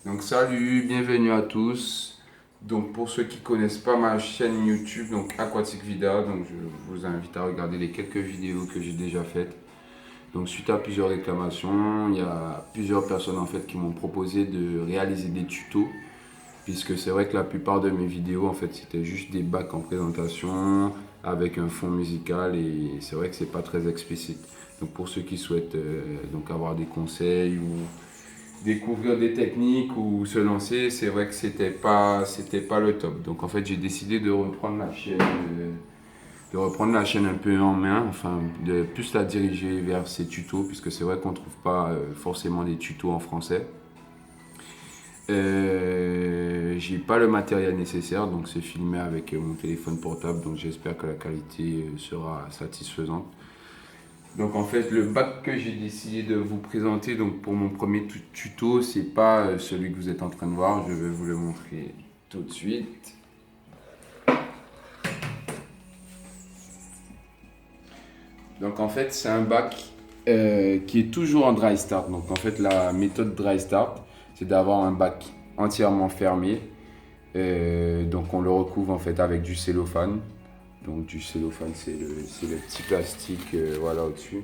Donc salut, bienvenue à tous. Donc pour ceux qui connaissent pas ma chaîne YouTube, donc Aquatic Vida, donc je vous invite à regarder les quelques vidéos que j'ai déjà faites. Donc suite à plusieurs réclamations, il y a plusieurs personnes en fait qui m'ont proposé de réaliser des tutos, puisque c'est vrai que la plupart de mes vidéos en fait c'était juste des bacs en présentation avec un fond musical et c'est vrai que c'est pas très explicite. Donc pour ceux qui souhaitent donc avoir des conseils ou découvrir des techniques ou se lancer, c'est vrai que c'était pas le top. Donc en fait, j'ai décidé de reprendre la chaîne un peu en main, enfin de plus la diriger vers ces tutos, puisque c'est vrai qu'on trouve pas forcément des tutos en français. J'ai pas le matériel nécessaire, donc c'est filmé avec mon téléphone portable, donc j'espère que la qualité sera satisfaisante. Donc en fait, le bac que j'ai décidé de vous présenter donc pour mon premier tuto, c'est pas celui que vous êtes en train de voir. Je vais vous le montrer tout de suite. Donc en fait, c'est un bac qui est toujours en dry start. Donc en fait, la méthode dry start, c'est d'avoir un bac entièrement fermé. Donc on le recouvre en fait avec du cellophane. Donc du cellophane, c'est le petit plastique voilà au-dessus.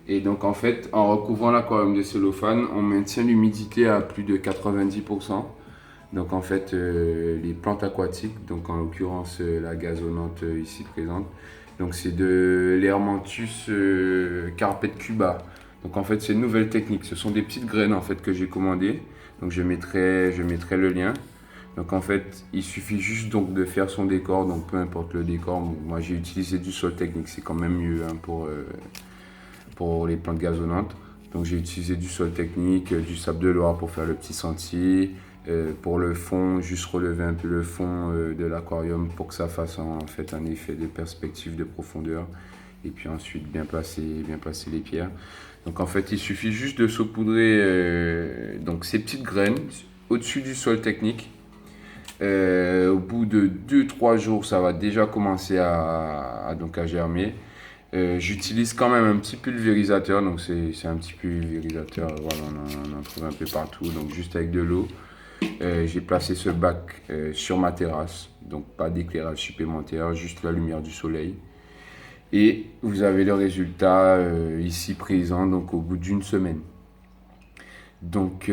Et donc en fait, en recouvrant l'aquarium de cellophane, on maintient l'humidité à plus de 90%. Donc en fait, les plantes aquatiques, donc en l'occurrence la gazonante ici présente, donc c'est de l'Hermanthus carpet cuba. Donc en fait, c'est une nouvelle technique. Ce sont des petites graines en fait que j'ai commandées. Donc je mettrai le lien. Donc en fait, il suffit juste donc de faire son décor. Donc peu importe le décor. Bon, moi j'ai utilisé du sol technique, c'est quand même mieux hein, pour les plantes gazonnantes. Donc j'ai utilisé du sol technique, du sable de Loire pour faire le petit sentier. Pour le fond, juste relever un peu le fond de l'aquarium pour que ça fasse en fait un effet de perspective de profondeur. Et puis ensuite bien placer les pierres. Donc en fait il suffit juste de saupoudrer donc ces petites graines au-dessus du sol technique. Au bout de 2-3 jours, ça va déjà commencer donc à germer. J'utilise quand même un petit pulvérisateur, donc c'est un petit pulvérisateur, voilà, on en trouve un peu partout, donc juste avec de l'eau. J'ai placé ce bac sur ma terrasse, donc pas d'éclairage supplémentaire, juste la lumière du soleil. Et vous avez le résultat ici présent, donc au bout d'une semaine. Donc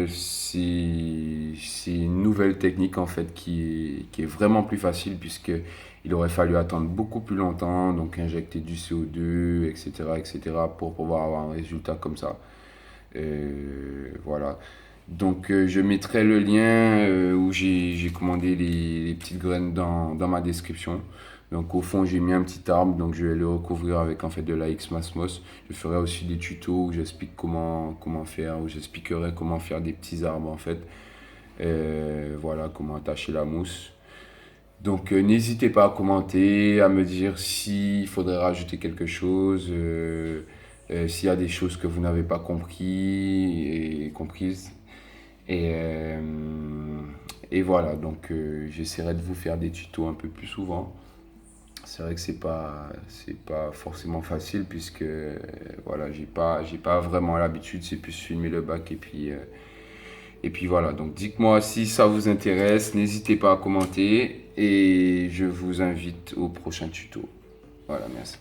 c'est une nouvelle technique en fait qui est vraiment plus facile puisque il aurait fallu attendre beaucoup plus longtemps, donc injecter du CO2, etc., etc., pour pouvoir avoir un résultat comme ça. Voilà. Donc je mettrai le lien où j'ai commandé les petites graines dans ma description. Donc au fond j'ai mis un petit arbre, donc je vais le recouvrir avec en fait de la X-Masmos. Je ferai aussi des tutos où j'explique comment faire, où j'expliquerai comment faire des petits arbres en fait. Voilà, comment attacher la mousse. Donc n'hésitez pas à commenter, à me dire s'il faudrait rajouter quelque chose, s'il y a des choses que vous n'avez pas compris et comprises. Et, euh, et voilà, donc j'essaierai de vous faire des tutos un peu plus souvent. C'est vrai que c'est pas forcément facile puisque voilà, j'ai pas vraiment l'habitude, c'est plus filmer le bac et puis voilà. Donc dites-moi si ça vous intéresse, n'hésitez pas à commenter et je vous invite au prochain tuto. Voilà, merci.